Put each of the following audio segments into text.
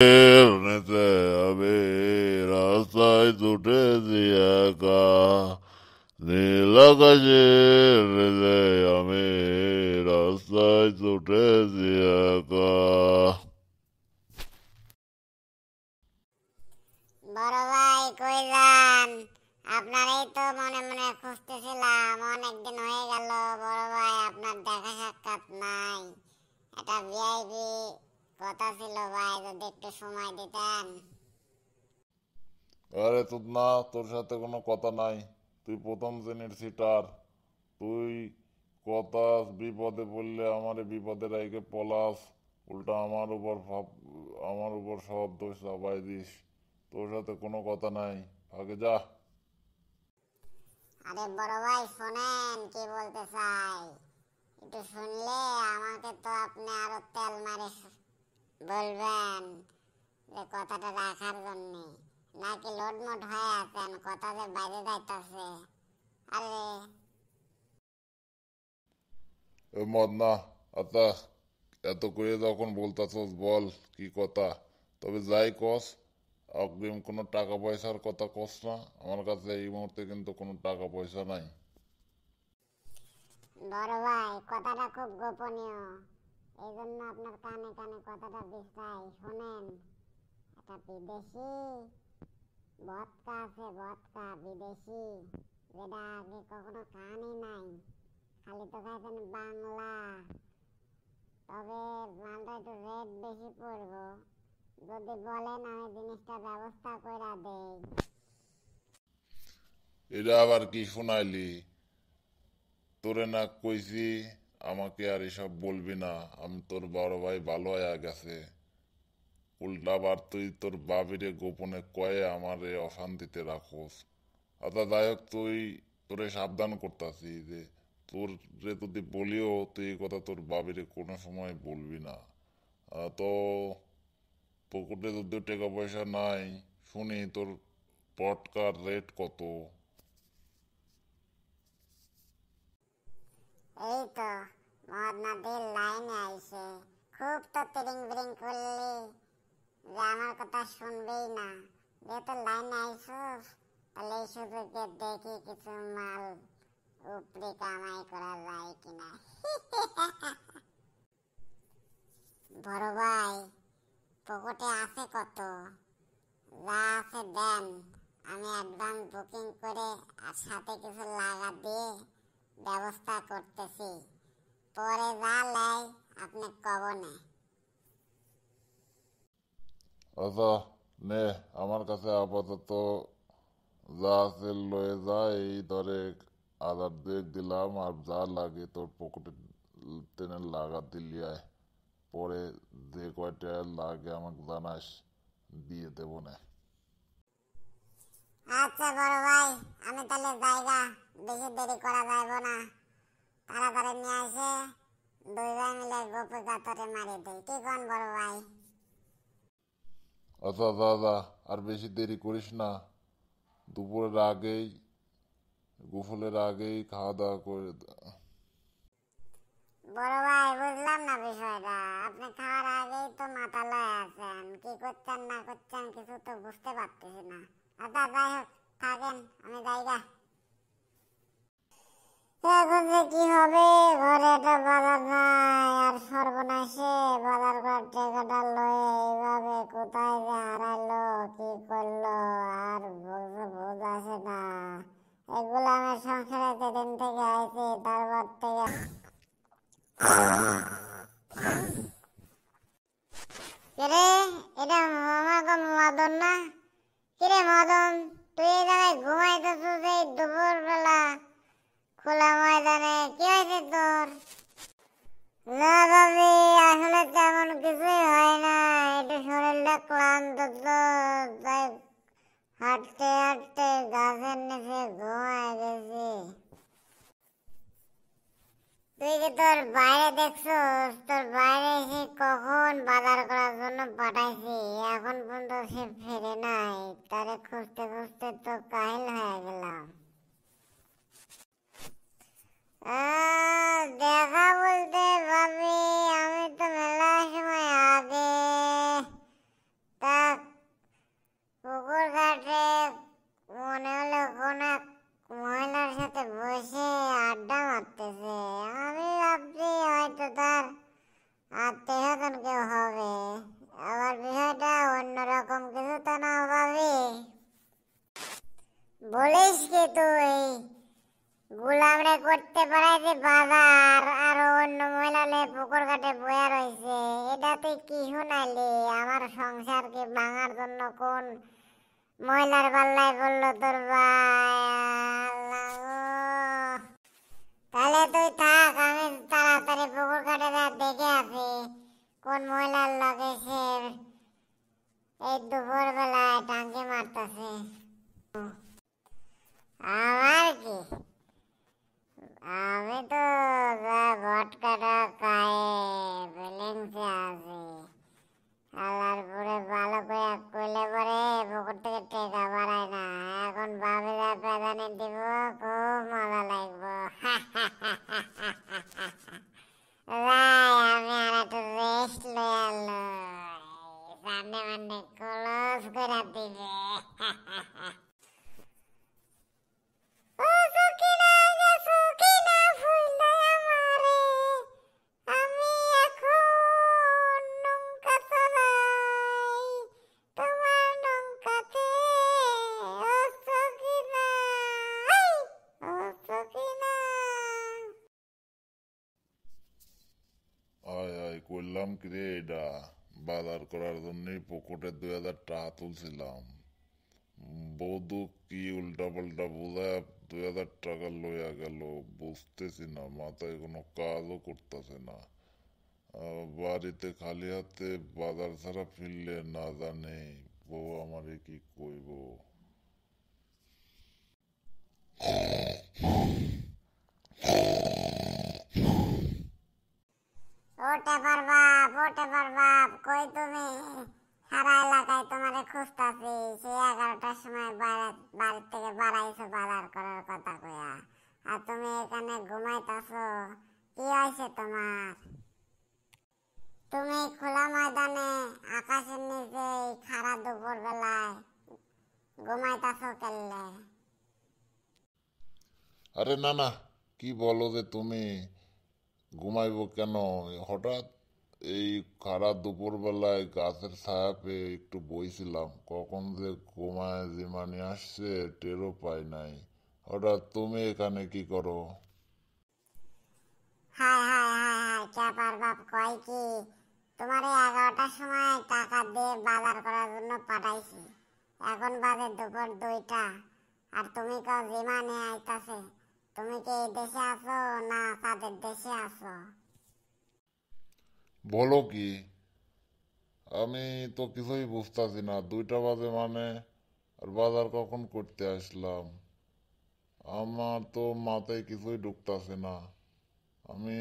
নিতে আমি রাস্তায় ছুটেছি একা, নীল আকাশের নিতে আমি রাস্তায় ছুটেছি একা। বড় ভাই কই যান? আপনারই তো মনে মনে খুঁজতেছিলাম, অনেকদিন হয়ে গেল বড় ভাই, আপনার দেখা সাক্ষাৎ নাই। এটা ভিআইপি কথা ছিল ভাই, যদি একটু সময় দিতেন। আরে তোর না, তোর সাথে কোনো কথা নাই। তুই প্রথম শ্রেণীর সিটার। তুই কথা বিপদে পড়লে আমারে বিপদে রাইখে পলাস, উল্টা আমার উপর সব দোষ চাপাই দিস। তোর সাথে কোনো কথা নাই, আগে যা। আরে বড় ভাই শোনেন কি বলতে চাই, একটু শুনলে আমাকে তো আপনি আরো তেল মারে বলবেন যে কথাটা রাখার জন্য, নাকি লোডমোড হয়ে আছেন, কথা যে বাইরে যাইতাছে। আরে এ মদ না। আচ্ছা, এত করে যখন বলতাছস বল কি কথা। তবে যাই কস, অগ্রিম কোনো টাকা পয়সার কথা কস না। আমার কাছে এই মুহূর্তে কিন্তু কোনো টাকা পয়সা নাই। বড় ভাই কথাটা খুব গোপনীয়, এই জন্য আপনার কানে কানে কথাটা বিস্তায় শোনেন। একটা বিদেশি ভদকা আছে, ভদকা বিদেশি, যেটা আগে কখনো খানই নাই, খালি তো খাইছেন বাংলা। তবে মালটা একটু রেট বেশি পড়বো, যদি বলেন আমি জিনিসটা ব্যবস্থা করে দেই। এটা আবার কি শোনাইলি? তোরে না কইছি আমাকে আর এসব বলবি না, আমি তোর বড় ভাই ভালো হয়ে গেছে। উল্টা আবার তুই তোর বাবিরে গোপনে কয়ে আমারে অশান্তিতে রাখোস। আচ্ছা যাই হোক, তোরে সাবধান করতাছি যে তোর যে যদি বলিও তুই এই কথা তোর বাবিরে কোনো সময় বলবি না। তো পকেটে যদি টাকা পয়সা নাই, শুনি তোর পটকার রেট কত? এই তো মদ নদীর লাইনে আইছে, খুব তো তিরিং বিরিং করলি যে আমার কথা শুনবেই না। যেহেতু লাইনে আইসোস, তাহলে এই সুযোগে দেখি কিছু মাল উপরি কামাই করা যায় কিনা। বড় ভাই পকেটে আছে কত? যা আছে দেন, আমি অ্যাডভান্স বুকিং করে আর সাথে কিছু লাগা দিয়ে ব্যবস্থা করতেছি। পরে যা লাই আপনি কবনে। আচ্ছা নে, আমার কাছে আপাতত যা আছে লয়ে যা। এই ধরে 1,000 দিলাম, আর যা লাগে তোর পকেটে টেনে লাগা দিলি আয়। পরে যে কয়টা লাগে আমাকে জানাস, দিয়ে দেবো না। আচ্ছা বড় ভাই, আমি তাহলে জায়গা, বেশি দেরি করা যাইব না, তাড়াতাড়ি নিয়ে আসে দুই ভাই মিলে গোপে গাতরে মারি দেই, কি কোন বড় ভাই? আচ্ছা যা যা, আর বেশি দেরি করিস না। দুপুরের আগেই, গোসলের আগেই খাওয়া দাওয়া করে বড় ভাই বুঝলাম না বিষয়টা, আপনি খাওয়ার আগেই তো মাতালায় আছেন, কি করছেন না করছেন কিছু তো বুঝতে পারতেছি না। আচ্ছা যাই হোক, থাকেন, আমি জায়গা। এখন যে কি হবে, ঘরে একটা বাজার নাই, আর সর্বনাশে বাজার ঘর টাকাটা লয়ে এইভাবে কোথায় যে হারাইলো, কি করলো, আর বোঝ আসে না। এগুলো আমার সংসারে যেদিন থেকে আইছি তারপর থেকে। কিরে, এটা মামা মদন না? কিরে মদন, তুই এই জায়গায় ঘুমাইতেছিস এই দুপুর বেলা খোলা ময়দানে, কি হয়েছে তোর? না ভাবি, আসলে তেমন কিছুই হয় না, একটু শরীরটা ক্লান্ত তো, তাই হাঁটতে হাঁটতে গাছের নিচে ঘুমায় গেছি। তুই কি তোর বাইরে দেখছস? তোর বাইরে এসে কখন বাজার করার জন্য পাঠাইছি, এখন পর্যন্ত সে ফিরে নাই, তারে খুঁজতে খুঁজতে তো কাহিল হয়ে গেলাম। দেখা বলতে ভাবি, আমি তো মেলা সময় আগে বলিস কি তুই? গুলামরে করতে পারাইছে বাজার আর অন্য মহিলা পুকুর ঘাটে বয়া রয়েছে। এটা তুই কি শুনাইলি? আমার সংসার কি ভাঙার জন্য কোন মহিলার পাল্লায় পড়লো তোর ভাই? আল্লাহ গো। তাহলে তুই থাক, আমি তাড়াতাড়ি পুকুর ঘাটে দেখে আসি কোন মহিলার লগে সে এই দুপুর বেলায় টাঙ্কি মারতেছে। আমার কি, আমি তো ভটকাটা খায়ে ফিলিংসে আছি। আল্লাহর পুরে ভালো করে কইলে পরে পুকুর থেকে টেকা বাড়ায় না। এখন বাবিরা পেদানি দিব, খুব মজা লাগবো। আমি আর একটু রেস্ট লয়ে আলো, সামনে মানে ক্লোজ করে দিবে। আয় আয় করলাম কি রে, এটা বাজার করার জন্যই পকেটে 2000 টাকা তুলছিলাম। বৌদু কি উল্টা পাল্টা বোঝায় 2000 টাকা লইয়া গেল, বুঝতেছি না, মাথায় কোনো কাজও করতেছে না। বাড়িতে খালি হাতে বাজার ছাড়া ফিরলে না জানে বউ আমারে কি কইব। ওটে বাপ, কই তুমি? সারা এলাকায় তোমারে খুঁজতাছি। সেই 11টার সময় বাড়ি থেকে বাড়াইছো বাজার করার কথা কইয়া, আর তুমি এখানে ঘুমাইতাছো। কি হয়েছে তোমার? তুমি খোলা ময়দানে আকাশের নিচে এই খাড়া দুপুর বেলায় ঘুমাইতাছো কেলে? আরে না না, কি বলো যে তুমি? ঘুমাইবো কেন? হঠাৎ এই খারাপ দুপুর বেলায় গাছের ছায়া পেয়ে একটু বইছিলাম, কখন যে ঘুমায় জিমানি আসছে টেরও পাই নাই। হঠাৎ তুমি এখানে কি করো? হায় হায় হায় হায়, ক্যাপার বাপ কয় কি? তোমার এই 11টার সময় টাকা দিয়ে বাজার করার জন্য পাঠাইছি, এখন বাজে দুপুর 2টা, আর তুমি কও জিমানে আইতাছে। তুমি কি এই দেশে আছো না তাদের দেশে আছো? বলো কি? আমি তো কিছুই বুঝতেছি না, 2টা বাজে মানে? আর বাজার কখন করতে আসলাম? আমার তো মাথায় কিছুই ঢুকতাছে না। আমি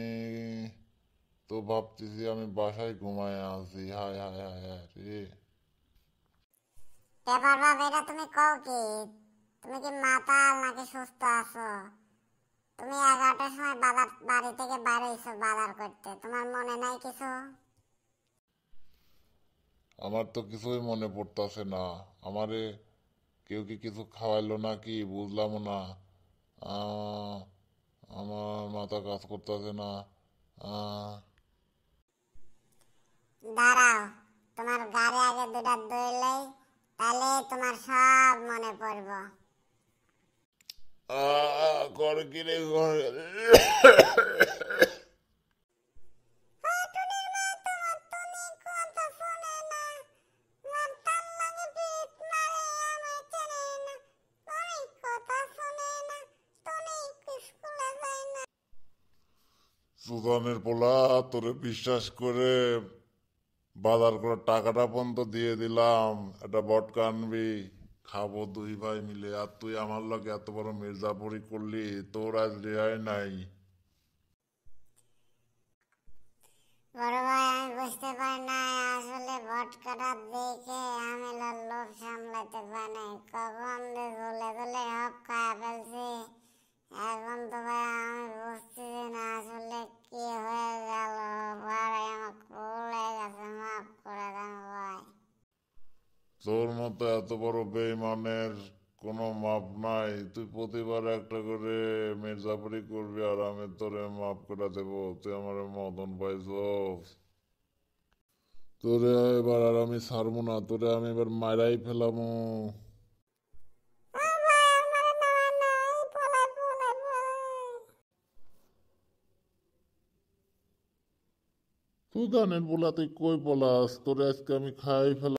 তো ভাবতেছি আমি বাসায় ঘুমায় আছি। হায় হায় হায় হায় রে। ক্যাপার বাপ, এটা তুমি কও কি? তুমি কি মাতাল নাকি সুস্থ আছো? তুমি 11টার সময় বাড়ি থেকে বাইরে হইছো বাজার করতে, তোমার মনে নাই কিছু? আমার তো কিছুই মনে পড়তাছে না। আমারে কেউ কি কিছু খাওয়াইলো নাকি বুঝলাম না। আহ, আমার মাথা কাজ করতেছে না। আহ, দাঁড়াও, তোমার গাড়ি আগে 2টা দইলেই তাহলে তোমার সব মনে পড়ব। করে কি রে করে? সুদানের পোলা, তোরে বিশ্বাস করে বাজার করার টাকাটা পর্যন্ত দিয়ে দিলাম, একটা বটকা আনবি, খাবো 2 ভাই মিলে, আর তুই আমার লগে এত বড় মির্জাপুরি করলি, তোর আজ রেহাই নাই। বড় ভাই, আমি বুঝতে পারি না, আসলে ভটকাটা দেখে আমি লোভ সামলাতে পারি নাই, কখন যে ঝুলে ঝুলে সব খায় ফেলছি। এখন তো ভাই আমি বুঝতেছি না আসলে কি হয়ে গেল। ভাই আমার ভুল হয়ে গেছে, মাফ করে দেন ভাই। তোর মতো এত বড় বেইমানের কোনো মাপ নাই। তুই প্রতিবার একটা করে মির্জাপুরি করবি আর আমি তোরে মাফ করে দেবো? তুই আমার মদন পাইছস? তোরে এবার আর আমি ছাড়বো না, তোরে আমি এবার মাইরাই ফেলামু। ভাই আমার তুই গানের বলা তুই কই পলাস, তোরে আজকে আমি খাই ফেলা।